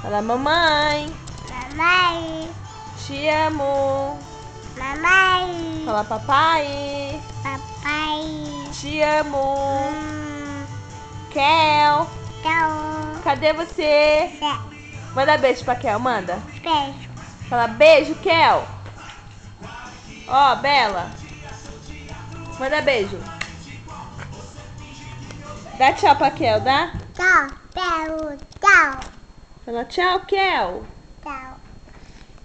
Fala, mamãe. Mamãe. Te amo. Mamãe. Fala, papai. Papai. Te amo. Kel. Então. Cadê você? Manda beijo pra Kel, manda. Beijo. Fala, beijo, Kel. Ó, Bela. Manda beijo. Dá tchau pra Kel, dá? Tchau. Tchau. Tchau. Fala, tchau, Kel. Tchau.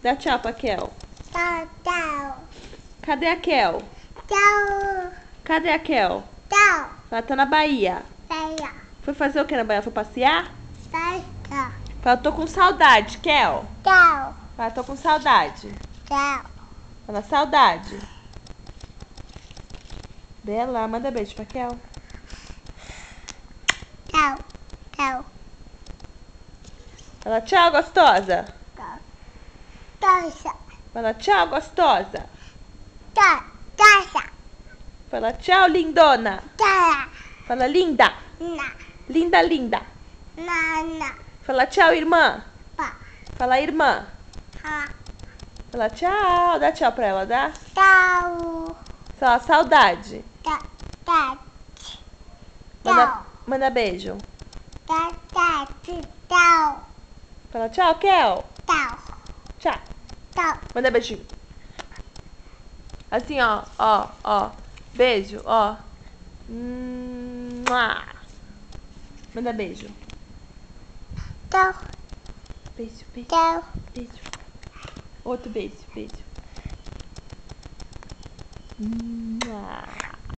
Dá tchau pra Kel. Tchau. Tchau. Cadê a Kel? Tchau. Cadê a Kel? Tchau. Ela tá na Bahia. Tchau. Foi fazer o que na Bahia? Foi passear? Tchau. Fala, tô com saudade, Kel. Tchau. Fala, tô com saudade. Tchau. Fala, saudade. Bela, manda beijo pra Kel. Tchau. Tchau. Fala, tchau, gostosa. Tchau. Fala, tchau, gostosa. Tchau. Tchau. Fala, tchau, lindona. Tchau. Fala, linda. Na. Linda, linda. Na. Fala, tchau, irmã. Pa. Fala, irmã. Ha. Fala, tchau. Dá tchau pra ela, dá? Tchau. Fala, saudade. Tchau. Tchau. Manda, manda beijo. Tchau. Tchau. Fala, tchau, Kel. Tchau. Tchau. Tchau. Manda beijinho. Assim, ó, ó, ó. Beijo, ó. Mua. Manda beijo. Tchau. Beijo, beijo, Tchau. beijo. Outro beijo, beijo. Mua.